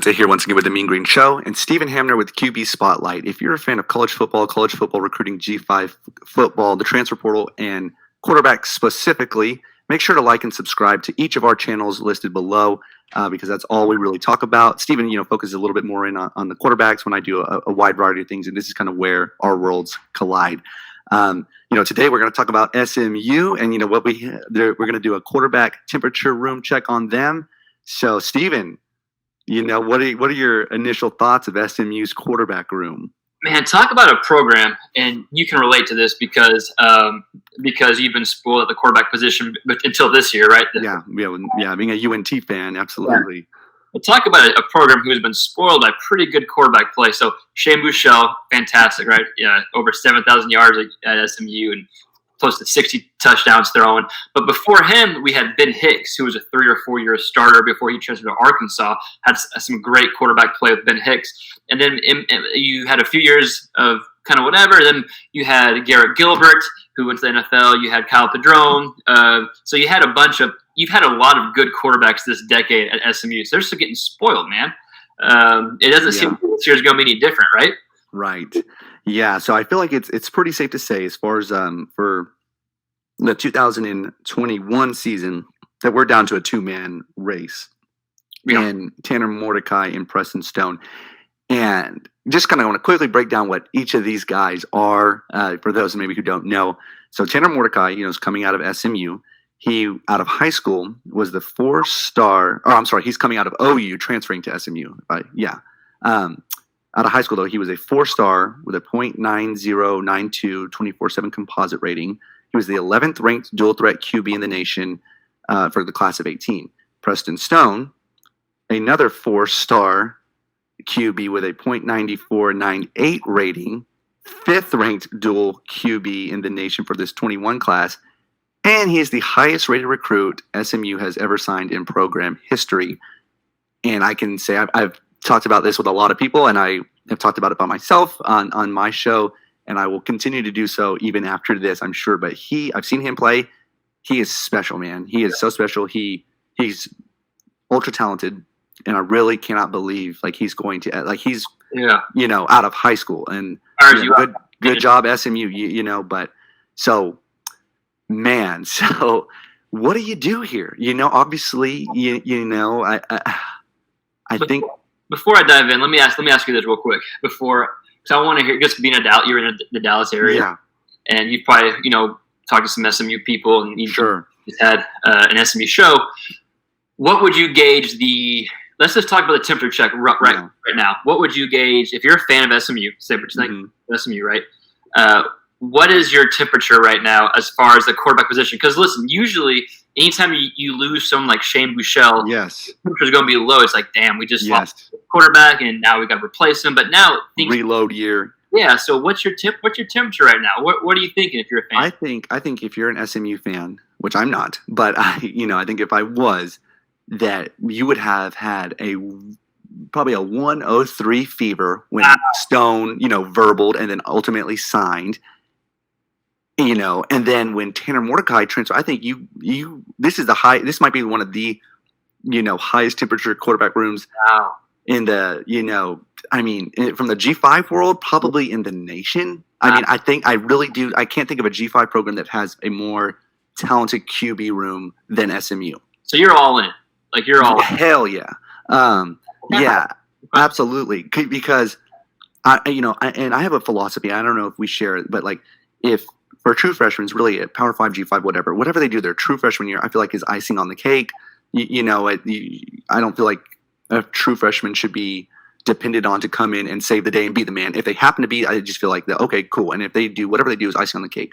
Clemente here once again with the Mean Green Show, and Stephen Hamner with QB Spotlight. If you're a fan of college football recruiting, G5 football, the transfer portal, and quarterbacks specifically, make sure to like and subscribe to each of our channels listed below because that's all we really talk about. Stephen, focuses a little bit more in on the quarterbacks when I do a wide variety of things, and this is kind of where our worlds collide. Today we're going to talk about SMU, and we're going to do a quarterback temperature room check on them. So, Stephen, what are your initial thoughts of SMU's quarterback room? Man, talk about a program, and you can relate to this because you've been spoiled at the quarterback position until this year, right? Yeah. Being a UNT fan, absolutely. Yeah. But talk about a program who has been spoiled by pretty good quarterback play. So Shane Buechele, fantastic, right? Yeah, over 7,000 yards at SMU and close to 60 touchdowns thrown. But before him, we had Ben Hicks, who was a 3 or 4 year starter before he transferred to Arkansas. Had some great quarterback play with Ben Hicks. And then you had a few years of kind of whatever. Then you had Garrett Gilbert, who went to the NFL. You had Kyle Padron. So you've had a lot of good quarterbacks this decade at SMU. So they're still getting spoiled, man. It doesn't seem like this year's going to be any different, right? Right. Yeah, so I feel like it's pretty safe to say, as far as for the 2021 season, that we're down to a two-man race. Yeah. And Tanner Mordecai and Preston Stone. And just kind of want to quickly break down what each of these guys are, for those maybe who don't know. So Tanner Mordecai, is coming out of SMU. He, out of high school, was the he's coming out of OU, transferring to SMU. Out of high school, though, he was a 4-star with a .9092 24/7 composite rating. He was the 11th ranked dual threat QB in the nation for the class of 18. Preston Stone, another 4-star QB with a .9498 rating, 5th ranked dual QB in the nation for this 21 class. And he is the highest rated recruit SMU has ever signed in program history. And I can say I've talked about this with a lot of people, and I have talked about it by myself on my show, and I will continue to do so even after this, I'm sure. But I've seen him play. He is special, man. He is so special. He's ultra talented, and I really cannot believe he's going to he's out of high school, and good job SMU. But so, man, so what do you do here? Obviously, I think. Before I dive in, let me ask you this real quick. Because I want to hear, just being you're in the Dallas area, and you've probably talked to some SMU people, and you just had an SMU show. What would you gauge Let's just talk about the temperature check right now. What would you gauge if you're a fan of SMU? Say, SMU, right? What is your temperature right now as far as the quarterback position? Because listen, usually anytime you lose someone like Shane Buechele, temperature's going to be low. It's like, damn, we just lost the quarterback, and now we got to replace him. But now reload year. Yeah. So what's your temperature right now? What are you thinking if you're a fan? I think if you're an SMU fan, which I'm not, but I think if I was, that you would have had probably a 103 fever when Stone, verbaled and then ultimately signed. And then when Tanner Mordecai transferred, I think this might be one of the, highest temperature quarterback rooms in the, from the G5 world, probably in the nation. I can't think of a G5 program that has a more talented QB room than SMU. So you're all in. You're all in. Hell yeah. Yeah, absolutely. Because I have a philosophy. I don't know if we share it, but if for true freshmen, really at Power 5, G5, whatever they do, their true freshman year, I feel like is icing on the cake. I don't feel like a true freshman should be depended on to come in and save the day and be the man. If they happen to be, I just feel like okay, cool. And if they do, whatever they do is icing on the cake.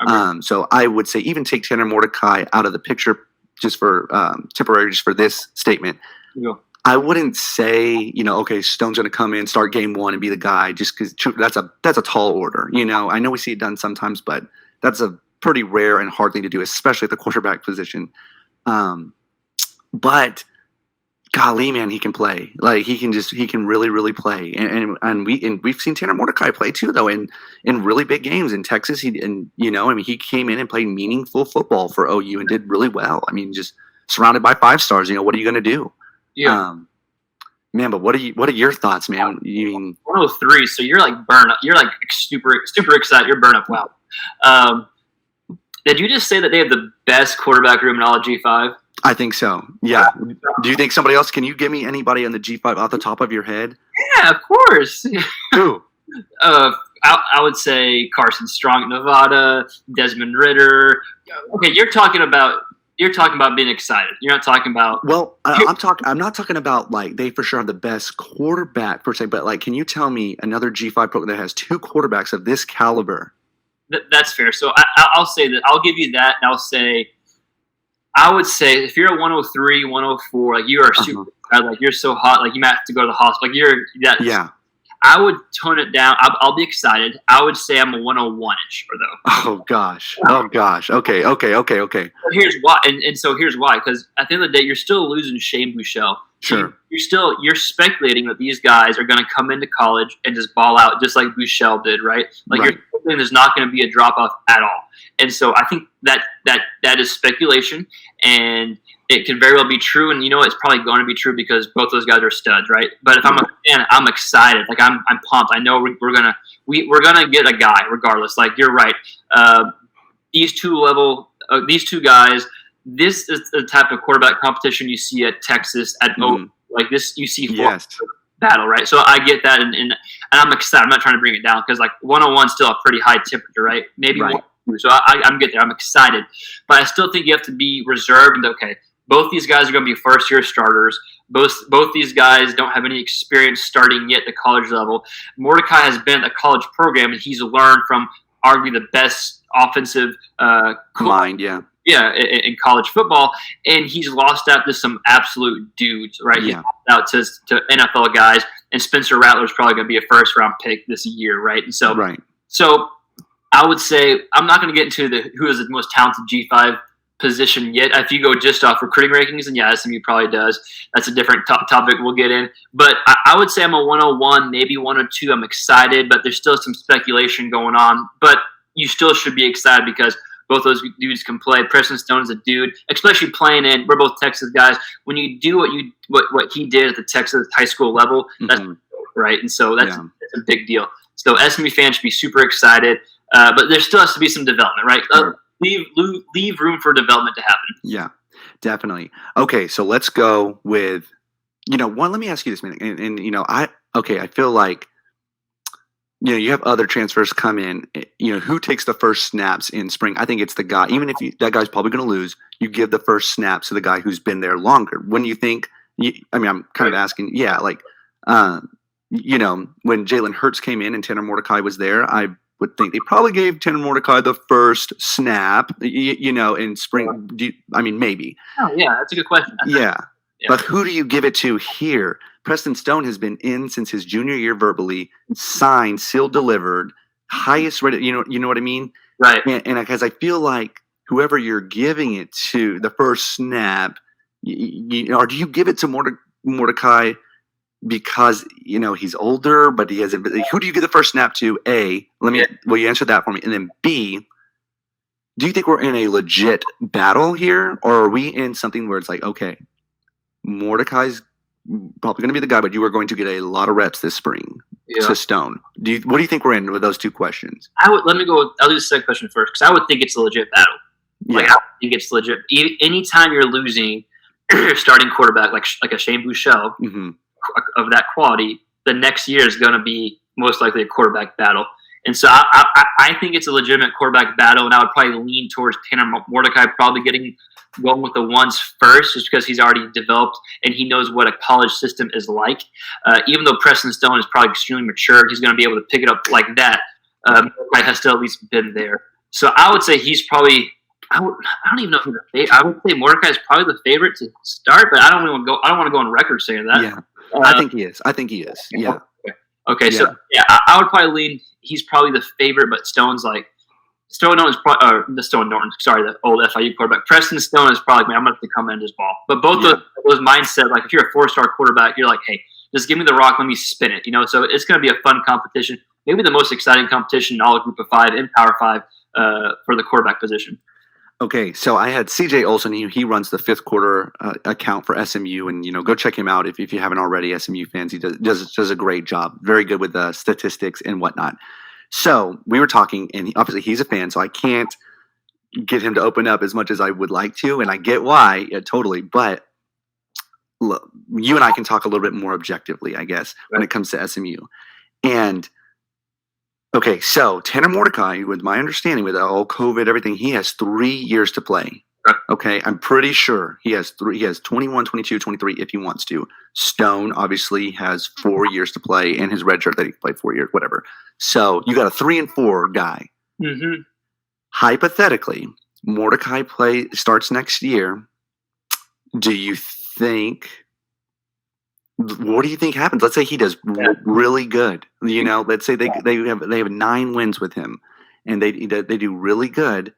Okay. So I would say even take Tanner Mordecai out of the picture just for temporary, just for this statement. Yeah. I wouldn't say, okay, Stone's going to come in, start game one, and be the guy, just because that's a tall order. I know we see it done sometimes, but that's a pretty rare and hard thing to do, especially at the quarterback position. But golly, man, he can play. He can really, really play. And we've seen Tanner Mordecai play too, though, in really big games in Texas. He came in and played meaningful football for OU and did really well. Just surrounded by 5 stars. What are you going to do? Yeah. Man, but what are your thoughts, man? You mean 103, so you're like burn up. You're like super excited. You're burn up. Wow. Did you just say that they have the best quarterback room in all of G5? I think so. Yeah. Do you think somebody else? Can you give me anybody on the G5 off the top of your head? Yeah, of course. Who? I would say Carson Strong at Nevada, Desmond Ritter. Okay, you're talking about being excited. You're not talking about. Well, I'm not talking about like they for sure have the best quarterback per se, but like, can you tell me another G5 program that has two quarterbacks of this caliber? That's fair. So I'll say that. I'll give you that, and I would say if you're a 103, 104, like you are super, like you're so hot, like you might have to go to the hospital. Like yeah. I would tone it down. I'll be excited. I would say I'm a 101-ish or though. Oh gosh. Okay. But here's why, and so here's why. Because at the end of the day, you're still losing Shane Buechele. Sure. You're speculating that these guys are going to come into college and just ball out just like Buechele did, right? Like you're speculating there's not going to be a drop off at all. And so I think that is speculation, and it can very well be true. And it's probably going to be true because both those guys are studs, right? But if I'm a fan, I'm excited. Like I'm pumped. I know we're gonna get a guy regardless. Like you're right. These two guys. This is the type of quarterback competition you see at Texas at like this. You see battle, right? So I get that, and I'm excited. I'm not trying to bring it down because like 101 is still a pretty high temperature, right? Maybe 102. So I'm getting there. I'm excited, but I still think you have to be reserved. And okay, both these guys are going to be first-year starters. Both these guys don't have any experience starting yet at the college level. Mordecai has been at a college program, and he's learned from arguably the best offensive mind, in college football, and he's lost out to some absolute dudes, right? He's lost out to NFL guys, and Spencer Rattler's probably going to be a first-round pick this year, right? And so, so I would say I'm not going to get into who is the most talented G5 position yet. If you go just off recruiting rankings, and SMU probably does. That's a different topic we'll get in. But I would say I'm a 101, maybe 102. I'm excited, but there's still some speculation going on. But you still should be excited because both those dudes can play. Preston Stone is a dude, especially playing in. We're both Texas guys. When you do what he did at the Texas high school level, that's right. And so that's a big deal. So SMU fans should be super excited. But there still has to be some development, right? Leave room for development to happen. Yeah, definitely. Okay, so let's go with one. Let me ask you this, man. And I feel like. You have other transfers come in. Who takes the first snaps in spring? I think it's the guy. Even if that guy's probably going to lose, you give the first snaps to the guy who's been there longer. When you think, I'm kind of asking, when Jalen Hurts came in and Tanner Mordecai was there, I would think they probably gave Tanner Mordecai the first snap, in spring. Maybe. Oh, yeah, that's a good question. Yeah. But who do you give it to here? Preston Stone has been in since his junior year verbally, signed, sealed, delivered, highest rated. You know what I mean? Right. And because I feel like whoever you're giving it to, the first snap, or do you give it to Mordecai because he's older, but he hasn't? Who do you give the first snap to? Will you answer that for me? And then B, do you think we're in a legit battle here, or are we in something where it's like, okay, Mordecai's probably going to be the guy, but you are going to get a lot of reps this spring to Stone. What do you think we're in with those two questions? I'll do the second question first because I would think it's a legit battle. Like I think it's legit. Anytime you're losing your starting quarterback, like a Shane Buechele of that quality, the next year is going to be most likely a quarterback battle. And so I think it's a legitimate quarterback battle, and I would probably lean towards Tanner Mordecai probably going with the ones first just because he's already developed and he knows what a college system is like. Even though Preston Stone is probably extremely mature, he's going to be able to pick it up like that. Mordecai has still at least been there. So I would say he's probably I don't even know who the favorite. I would say Mordecai is probably the favorite to start, but I don't want to go on record saying that. Yeah, I think he is. Yeah. Okay. So I would probably lean. He's probably the favorite, but Stone's like. Stone Norton's probably, the old FIU quarterback. Preston Stone is probably, I'm going to have to come in and just ball. But both those mindset, like if you're a 4-star quarterback, you're like, hey, just give me the rock, let me spin it. So it's going to be a fun competition. Maybe the most exciting competition in all of Group of 5 in Power 5 for the quarterback position. Okay, so I had CJ Olson. He runs the fifth quarter account for SMU, and go check him out if you haven't already. SMU fans, he does a great job. Very good with the statistics and whatnot. So we were talking, and obviously he's a fan, so I can't get him to open up as much as I would like to, and I get why, totally. But look, you and I can talk a little bit more objectively, I guess, when it comes to SMU. And okay, so Tanner Mordecai, with my understanding, with all COVID, everything, he has 3 years to play. Okay, I'm pretty sure he has 21, 22, 23 if he wants to. Stone obviously has 4 years to play, and his red shirt that he played 4 years, whatever. So you got a 3 and 4 guy. Mm-hmm. Hypothetically, Mordecai starts next year. Do you think? What do you think happens? Let's say he does really good. Let's say they have 9 wins with him, and they do really good.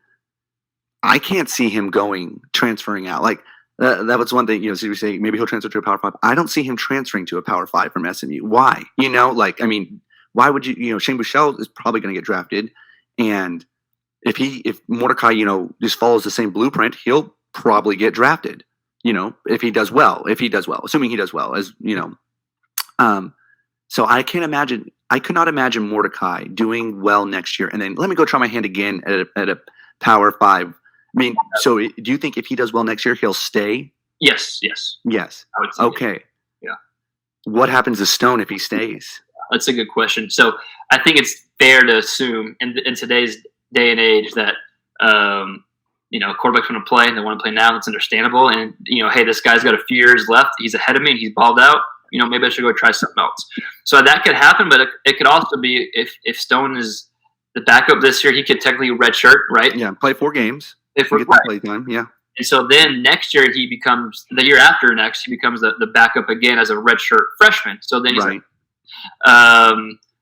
I can't see him transferring out. Like that was one thing. So you say maybe he'll transfer to a Power 5. I don't see him transferring to a Power 5 from SMU. Why? Why would you? Shane Buechele is probably going to get drafted, and if Mordecai just follows the same blueprint, he'll probably get drafted. If he does well, assuming he does well, so I could not imagine Mordecai doing well next year. And then let me go try my hand again at a Power 5. So do you think if he does well next year, he'll stay? Yes. I would say okay. Yeah. What happens to Stone if he stays? That's a good question. So I think it's fair to assume in today's day and age that, quarterback's going to play and they want to play now. That's understandable. And, hey, this guy's got a few years left. He's ahead of me and he's balled out. Maybe I should go try something else. So that could happen, but it could also be if Stone is the backup this year, he could technically redshirt, right? Yeah, play 4 games. If we get the play time, yeah. And so then next year he becomes the year after next he becomes the backup again as a redshirt freshman. So then he's right.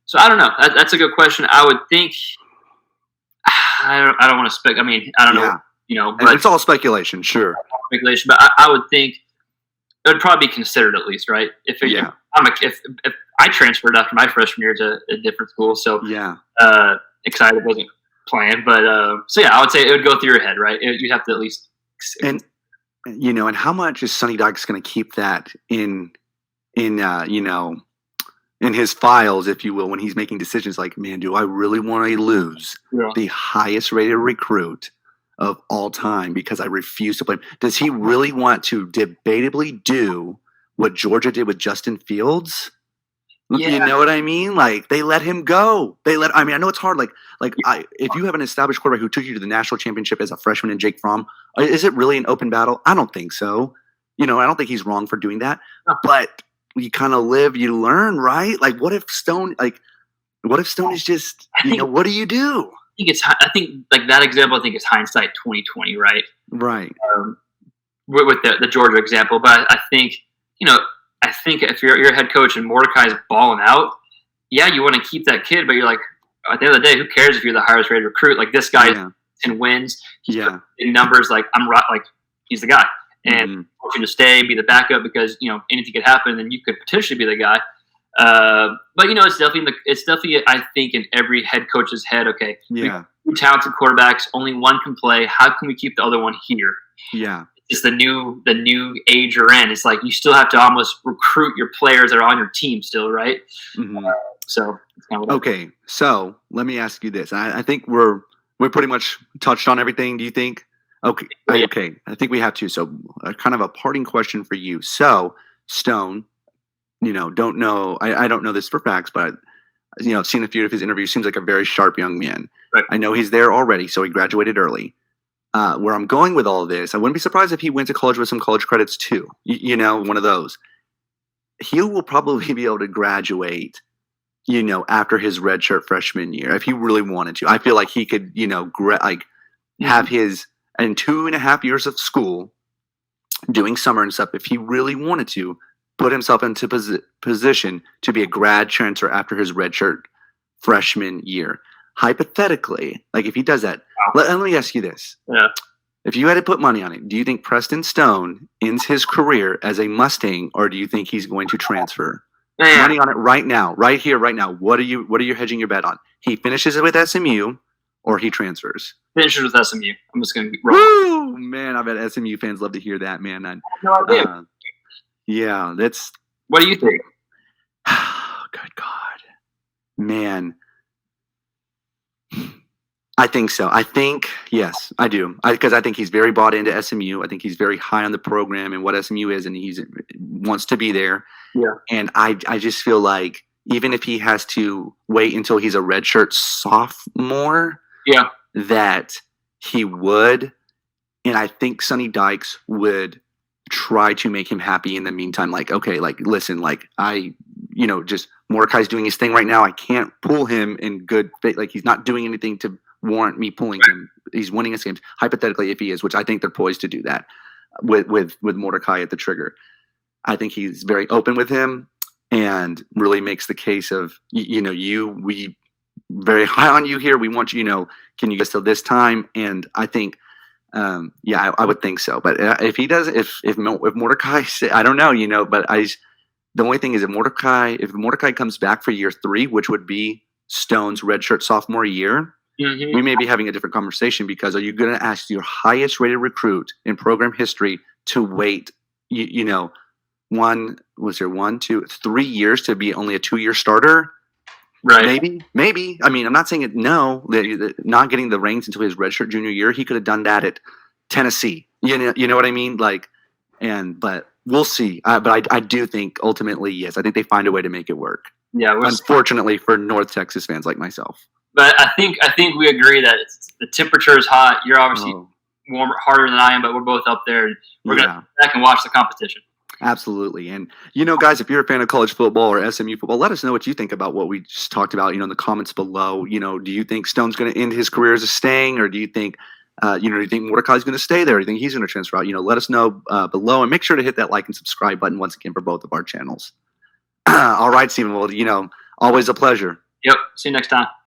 So I don't know. That's a good question. I would think. I don't want to spec. I don't know. But it's all speculation, sure. Speculation, but I would think it would probably be considered at least, right? If I transferred after my freshman year to a different school, so excited wasn't planned, but I would say it would go through your head, right? You'd have to at least. And how much is Sonny Dykes going to keep that in his files, if you will, when he's making decisions like, man, do I really want to lose the highest rated recruit of all time because I refuse to play him? Does he really want to debatably do what Georgia did with Justin Fields? Yeah. You know what I mean? Like, they let him go. I know it's hard. If you have an established quarterback who took you to the national championship as a freshman in Jake Fromm, is it really an open battle? I don't think so. I don't think he's wrong for doing that. But you kind of live, you learn, right? Like, what if Stone is just, what do you do? I think like that example, I think is hindsight 2020, right? Right. With the Georgia example, but I think if you're a head coach and Mordecai's balling out, you want to keep that kid, but you're like, at the end of the day, who cares if you're the highest rated recruit? Like, this guy can wins. In numbers, like he's the guy. And I want you to stay and be the backup because anything could happen, and you could potentially be the guy. But it's definitely I think in every head coach's head. Okay, we have 2 talented quarterbacks, only one can play. How can we keep the other one here? Yeah, it's the new age you're in. It's like you still have to almost recruit your players that are on your team still, right? Mm-hmm. So it's kind of okay. So let me ask you this. I think we're pretty much touched on everything. Do you think? Okay. Okay. I think we have to. So, kind of a parting question for you. So, Stone, don't know. I don't know this for facts, but I've seen a few of his interviews. Seems like a very sharp young man. Right. I know he's there already, so he graduated early. Where I'm going with all of this, I wouldn't be surprised if he went to college with some college credits too. One of those. He will probably be able to graduate. After his redshirt freshman year, if he really wanted to. I feel like he could, have his. And 2.5 years of school, doing summer and stuff, if he really wanted to, put himself into position to be a grad transfer after his redshirt freshman year. Hypothetically, like if he does that, let me ask you this. Yeah. If you had to put money on it, do you think Preston Stone ends his career as a Mustang, or do you think he's going to transfer? Yeah. Money on it right now, right here, right now. What are you hedging your bet on? He finishes it with SMU, or he transfers. Finishes with SMU. I'm just going to roll. Woo! Man, I bet SMU fans love to hear that, man. No idea. Yeah, that's. What do you think? Good God. Man. I think so. I think, yes, I do. Because I think he's very bought into SMU. I think he's very high on the program and what SMU is, and he wants to be there. Yeah. And I just feel like even if he has to wait until he's a redshirt sophomore, Yeah. that he would. And I think Sonny Dykes would try to make him happy in the meantime. Like, okay, like, listen, like, just Mordecai's doing his thing right now. I can't pull him in good faith. Like, he's not doing anything to warrant me pulling him. He's winning his games, hypothetically, if he is, which I think they're poised to do that with Mordecai at the trigger. I think he's very open with him and really makes the case of, we very high on you here. We want you, can you get till this time? And I think, I would think so. But if he does, if Mordecai, I don't know, but the only thing is if Mordecai comes back for year 3, which would be Stone's redshirt sophomore year, we may be having a different conversation, because are you going to ask your highest rated recruit in program history to wait, 1, 2, 3 years to be only a 2-year starter? Right. Maybe. I mean, I'm not saying it. No, not getting the reins until his redshirt junior year. He could have done that at Tennessee. You know what I mean? Like, but we'll see. But I do think ultimately, yes, I think they find a way to make it work. Yeah. Unfortunately for North Texas fans like myself. But I think we agree that the temperature is hot. You're obviously harder than I am, but we're both up there, and we're gonna come back and watch the competition. Absolutely. And, guys, if you're a fan of college football or SMU football, let us know what you think about what we just talked about, in the comments below. Do you think Stone's going to end his career as a staying, or do you think, do you think Mordecai's going to stay there? Do you think he's going to transfer out? Let us know below, and make sure to hit that like and subscribe button once again for both of our channels. All right, Stephen. Well, always a pleasure. Yep. See you next time.